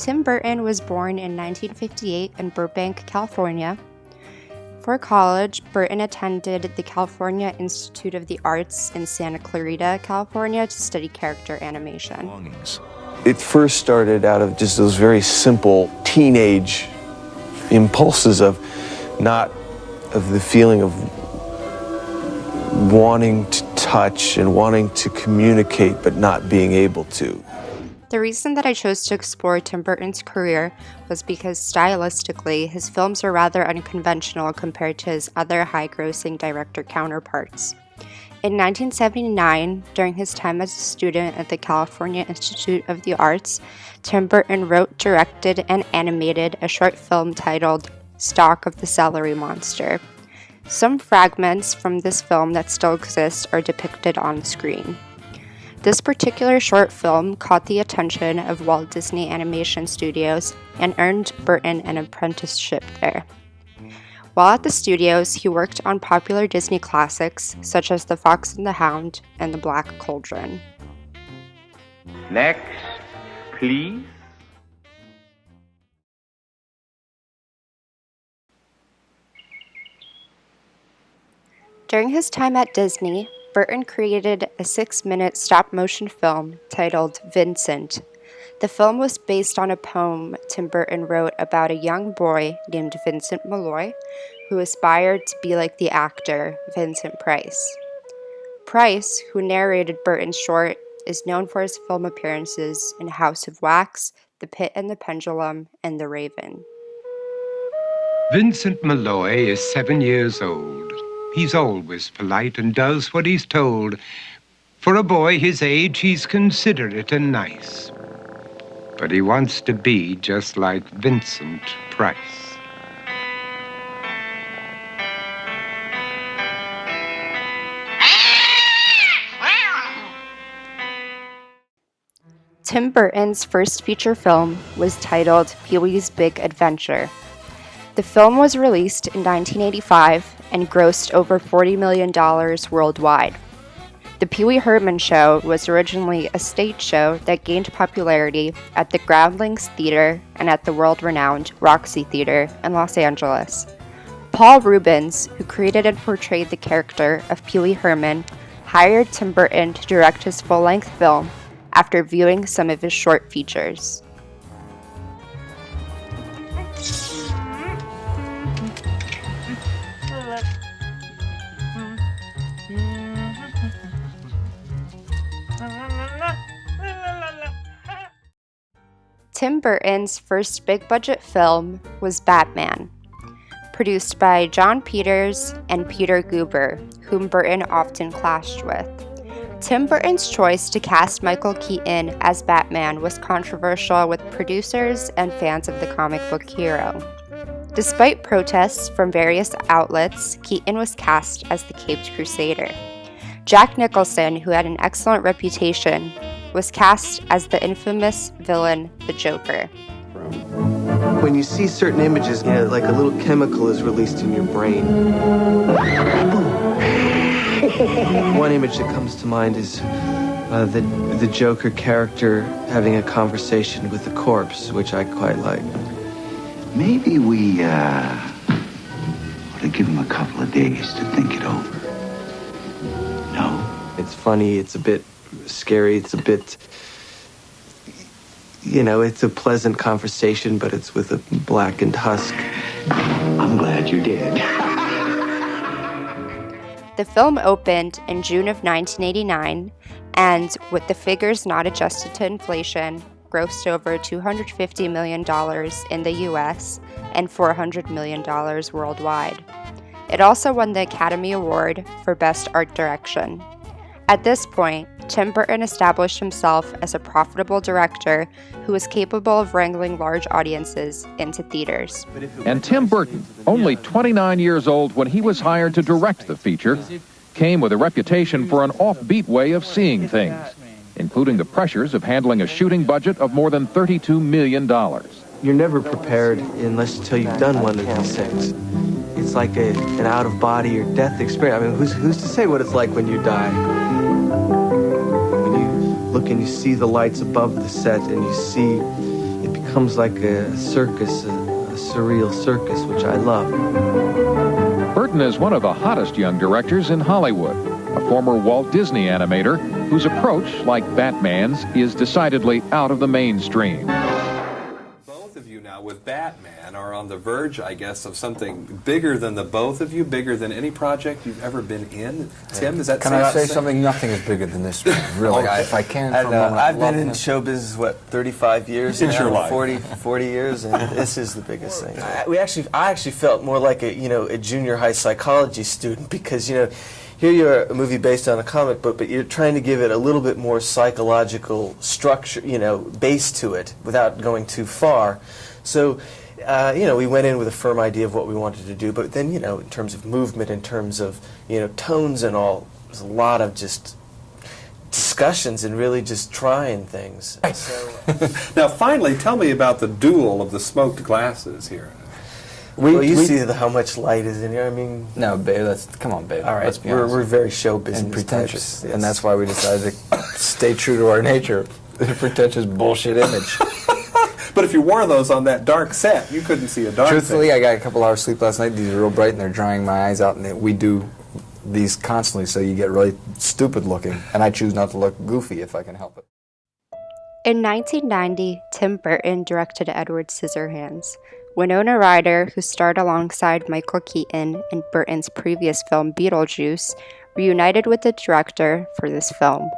Tim Burton was born in 1958 in Burbank, California. For college, Burton attended the California Institute of the Arts in Santa Clarita, California, to study character animation. It first started out of just those very simple teenage impulses of the feeling of wanting to touch and wanting to communicate but not being able to. The reason that I chose to explore Tim Burton's career was because stylistically, his films are rather unconventional compared to his other high-grossing director counterparts. In 1979, during his time as a student at the California Institute of the Arts, Tim Burton wrote, directed, and animated a short film titled Stalk of the Celery Monster. Some fragments from this film that still exist are depicted on screen. This particular short film caught the attention of Walt Disney Animation Studios and earned Burton an apprenticeship there. While at the studios, he worked on popular Disney classics such as The Fox and the Hound and The Black Cauldron. Next, please. During his time at Disney, Burton created a 6-minute stop-motion film titled Vincent. The film was based on a poem Tim Burton wrote about a young boy named Vincent Malloy who aspired to be like the actor Vincent Price. Price, who narrated Burton's short, is known for his film appearances in House of Wax, The Pit and the Pendulum, and The Raven. Vincent Malloy is 7 years old. He's always polite and does what he's told. For a boy his age, he's considerate and nice. But he wants to be just like Vincent Price. Tim Burton's first feature film was titled Pee-wee's Big Adventure. The film was released in 1985 and grossed over $40 million worldwide. The Pee Wee Herman Show was originally a stage show that gained popularity at the Groundlings Theater and at the world-renowned Roxy Theater in Los Angeles. Paul Reubens, who created and portrayed the character of Pee Wee Herman, hired Tim Burton to direct his full-length film after viewing some of his short features. Tim Burton's first big-budget film was Batman, produced by John Peters and Peter Guber, whom Burton often clashed with. Tim Burton's choice to cast Michael Keaton as Batman was controversial with producers and fans of the comic book hero. Despite protests from various outlets, Keaton was cast as the Caped Crusader. Jack Nicholson, who had an excellent reputation, was cast as the infamous villain, the Joker. When you see certain images, like a little chemical is released in your brain. One image that comes to mind is the Joker character having a conversation with the corpse, which I quite like. Maybe we ought to give him a couple of days to think it over. No? It's funny, it's a bit scary, it's a bit, it's a pleasant conversation, but it's with a blackened husk. I'm glad you did. The film opened in June of 1989, and with the figures not adjusted to inflation, grossed over $250 million in the US and $400 million worldwide. It also won the Academy Award for Best Art Direction. At this point, Tim Burton established himself as a profitable director who was capable of wrangling large audiences into theaters. And Tim Burton, only 29 years old when he was hired to direct the feature, came with a reputation for an offbeat way of seeing things, including the pressures of handling a shooting budget of more than $32 million. You're never prepared until you've done one of these things. It's like an out-of-body or death experience. I mean, who's to say what it's like when you die? When you look and you see the lights above the set and you see it becomes like a circus, a surreal circus, which I love. Burton is one of the hottest young directors in Hollywood, a former Walt Disney animator whose approach, like Batman's, is decidedly out of the mainstream. Both of you now with Batman are on the verge, I guess, of something bigger than the both of you, bigger than any project you've ever been in. Tim, is that Can I say something? Nothing is bigger than this one, really. If I can, for a moment. I've been in show business, what, 35 years It's now? your life. 40 years, and this is the biggest thing. I actually felt more like a junior high psychology student, because, here you're a movie based on a comic book, but you're trying to give it a little bit more psychological structure, base to it, without going too far. So, we went in with a firm idea of what we wanted to do, but then, in terms of movement, in terms of, tones and all, there's a lot of just discussions and really just trying things. So, Now, finally, tell me about the duel of the smoked glasses here. you see how much light is in here. I mean, No, babe, come on, babe. all right, Let's be honest. we're very show business And pretentious. types, yes. And that's why we decided to stay true to our nature. The pretentious bullshit image. But if you wore those on that dark set, you couldn't see a dark Truthfully, thing. I got a couple hours sleep last night. These are real bright, and they're drying my eyes out, and we do these constantly, so you get really stupid looking. And I choose not to look goofy if I can help it. In 1990, Tim Burton directed Edward Scissorhands. Winona Ryder, who starred alongside Michael Keaton in Burton's previous film Beetlejuice, reunited with the director for this film.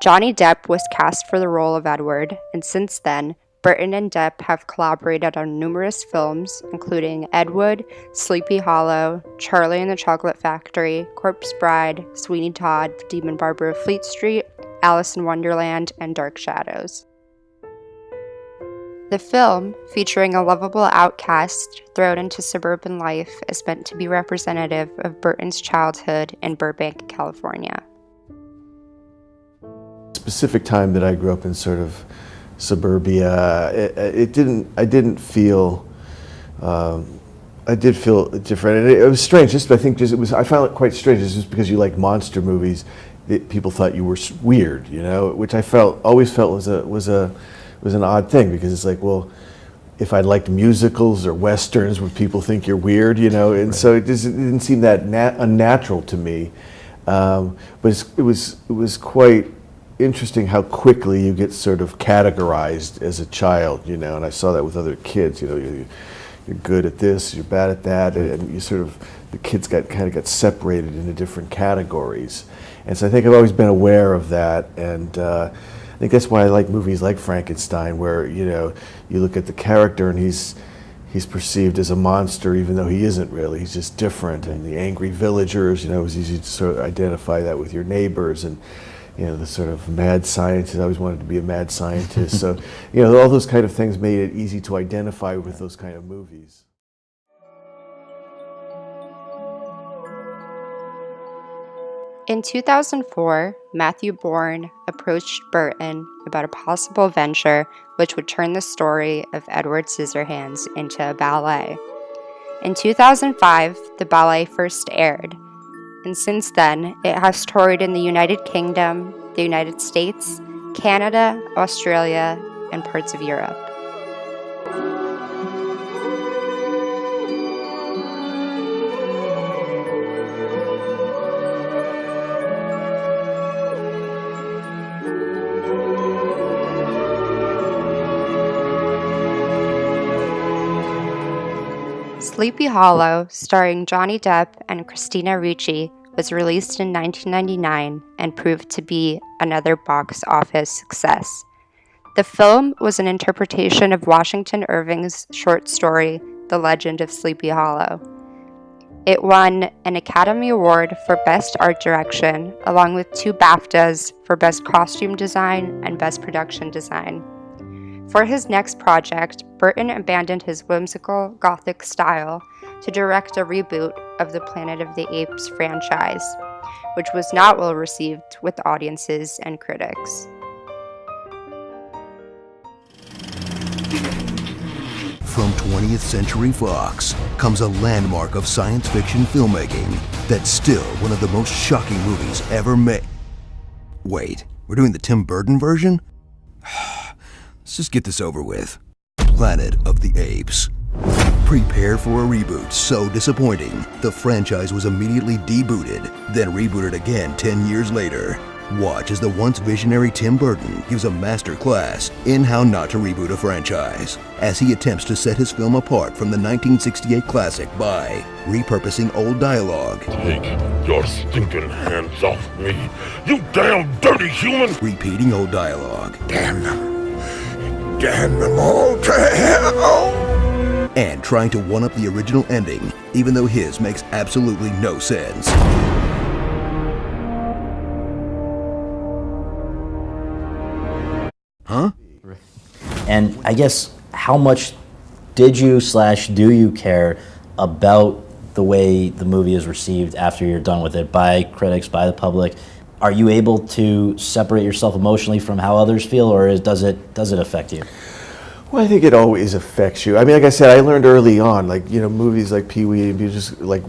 Johnny Depp was cast for the role of Edward, and since then, Burton and Depp have collaborated on numerous films, including Ed Wood, Sleepy Hollow, Charlie and the Chocolate Factory, Corpse Bride, Sweeney Todd, The Demon Barber of Fleet Street, Alice in Wonderland, and Dark Shadows. The film, featuring a lovable outcast thrown into suburban life, is meant to be representative of Burton's childhood in Burbank, California. Specific time that I grew up in, sort of suburbia, I did feel different, and it was strange. I found it quite strange. Just because you like monster movies, people thought you were weird, which I always felt was an odd thing, because it's like, well, if I liked musicals or westerns, would people think you're weird, And right. So it didn't seem that unnatural to me. But it was quite interesting how quickly you get sort of categorized as a child, and I saw that with other kids. You're good at this, you're bad at that, and you sort of, the kids kind of got separated into different categories. And so I think I've always been aware of that, and I think that's why I like movies like Frankenstein, where you look at the character and he's perceived as a monster, even though he isn't really. He's just different. And the angry villagers, it was easy to sort of identify that with your neighbors, and the sort of mad scientist. I always wanted to be a mad scientist. So all those kind of things made it easy to identify with those kind of movies. In 2004, Matthew Bourne approached Burton about a possible venture which would turn the story of Edward Scissorhands into a ballet. In 2005, the ballet first aired, and since then, it has toured in the United Kingdom, the United States, Canada, Australia, and parts of Europe. Sleepy Hollow, starring Johnny Depp and Christina Ricci, was released in 1999 and proved to be another box office success. The film was an interpretation of Washington Irving's short story, The Legend of Sleepy Hollow. It won an Academy Award for Best Art Direction, along with 2 BAFTAs for Best Costume Design and Best Production Design. For his next project, Burton abandoned his whimsical Gothic style to direct a reboot of the Planet of the Apes franchise, which was not well received with audiences and critics. From 20th Century Fox comes a landmark of science fiction filmmaking that's still one of the most shocking movies ever made. Wait, we're doing the Tim Burton version? Let's just get this over with. Planet of the Apes. Prepare for a reboot so disappointing, the franchise was immediately debooted, then rebooted again 10 years later. Watch as the once visionary Tim Burton gives a master class in how not to reboot a franchise, as he attempts to set his film apart from the 1968 classic by repurposing old dialogue. Take your stinking hands off me, you damn dirty human! Repeating old dialogue. Damn them. Damn them all to hell! And trying to one-up the original ending, even though his makes absolutely no sense. Huh? And I guess, how much did you / do you care about the way the movie is received after you're done with it by critics, by the public? Are you able to separate yourself emotionally from how others feel, or does it affect you? Well, I think it always affects you. I mean, like I said, I learned early on, like, you know, movies like Pee-wee just like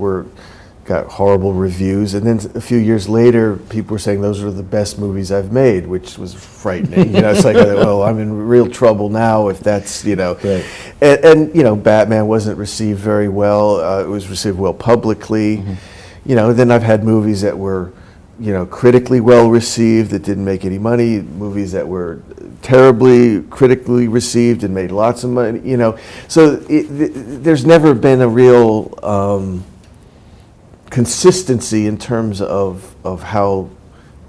got horrible reviews, and then a few years later, people were saying those are the best movies I've made, which was frightening. You know, it's like, well, I'm in real trouble now if that's, you know. Right. And you know, Batman wasn't received very well. It was received well publicly. Mm-hmm. You know, then I've had movies that were, you know, critically well received that didn't make any money, movies that were terribly critically received and made lots of money, you know. So there's never been a real consistency in terms of how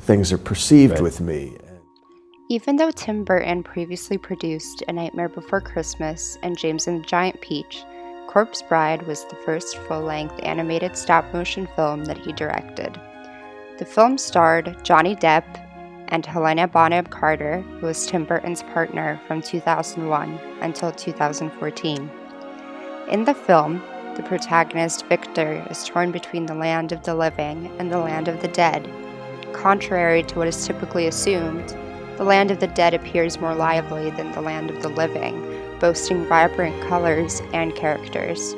things are perceived Right. with me. Even though Tim Burton previously produced A Nightmare Before Christmas and James and the Giant Peach, Corpse Bride was the first full-length animated stop-motion film that he directed. The film starred Johnny Depp and Helena Bonham Carter, who was Tim Burton's partner from 2001 until 2014. In the film, the protagonist Victor is torn between the land of the living and the land of the dead. Contrary to what is typically assumed, the land of the dead appears more lively than the land of the living, boasting vibrant colors and characters.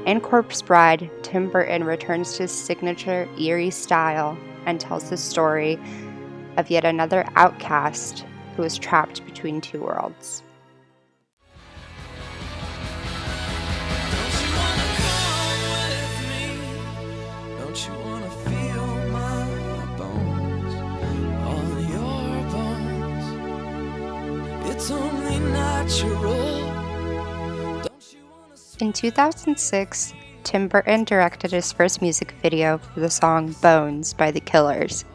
In Corpse Bride, Tim Burton returns to his signature eerie style and tells the story of yet another outcast who is trapped between two worlds. Don't you wanna feel my bones, all your bones? It's only natural. In 2006, Tim Burton directed his first music video for the song Bones by The Killers.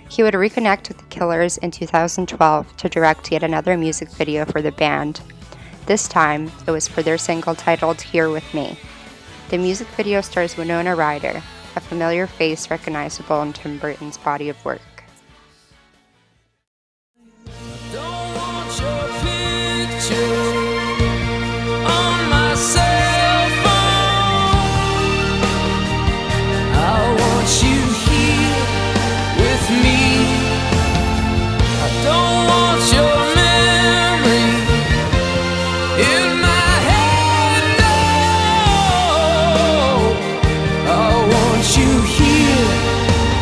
He would reconnect with The Killers in 2012 to direct yet another music video for the band. This time, it was for their single titled Here With Me. The music video stars Winona Ryder, a familiar face recognizable in Tim Burton's body of work. Don't want your picture on my cell phone. I want you here with me. I don't want your memory in my head, no. I want you here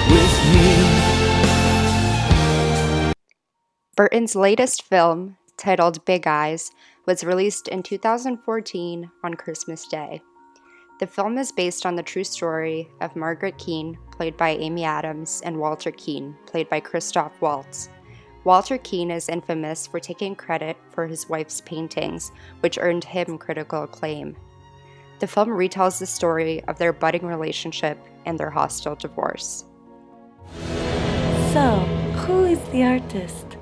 with me. Burton's latest film, titled Big Eyes, was released in 2014 on Christmas Day. The film is based on the true story of Margaret Keane, played by Amy Adams, and Walter Keane, played by Christoph Waltz. Walter Keane is infamous for taking credit for his wife's paintings, which earned him critical acclaim. The film retells the story of their budding relationship and their hostile divorce. So, who is the artist?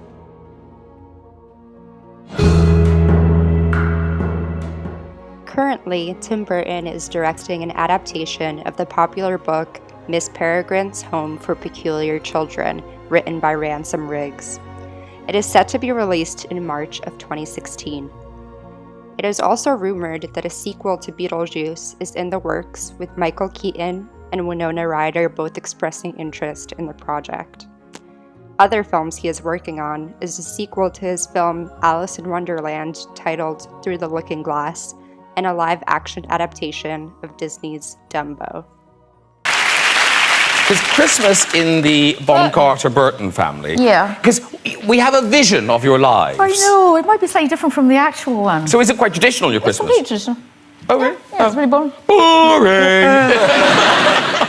Currently, Tim Burton is directing an adaptation of the popular book Miss Peregrine's Home for Peculiar Children, written by Ransom Riggs. It is set to be released in March of 2016. It is also rumored that a sequel to Beetlejuice is in the works, with Michael Keaton and Winona Ryder both expressing interest in the project. Other films he is working on is a sequel to his film Alice in Wonderland titled Through the Looking Glass, and a live-action adaptation of Disney's Dumbo. Because Christmas in the Von Carter Burton family. Yeah. Because we have a vision of your lives. I know, it might be slightly different from the actual one. So is it quite traditional, your Christmas? It's completely traditional. Oh, really? Yeah, it's really boring. Boring!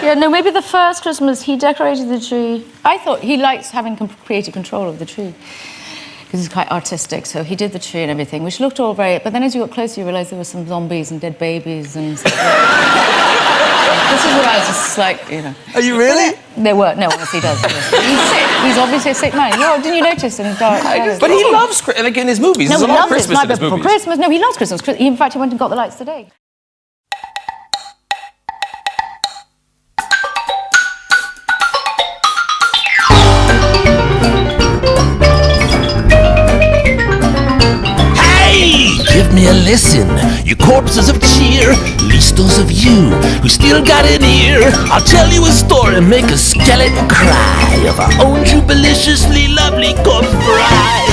Yeah, no, maybe the first Christmas he decorated the tree. I thought he likes having creative control of the tree. Because he's quite artistic, so he did the tree and everything, which looked all very... But then as you got closer, you realised there were some zombies and dead babies and stuff. This is where I was just like, you know... Are you really? There were. No, honestly, he does. He's sick. He's obviously a sick man. Oh, didn't you notice in dark? But he loves, like in his movies, No, there's a he lot of loves Christmas in his for movies. Christmas. No, he loves Christmas. In fact, he went and got the lights today. Give me a listen, you corpses of cheer, least those of you who still got an ear. I'll tell you a story, make a skeleton cry of our own jubiliciously lovely corpse bride.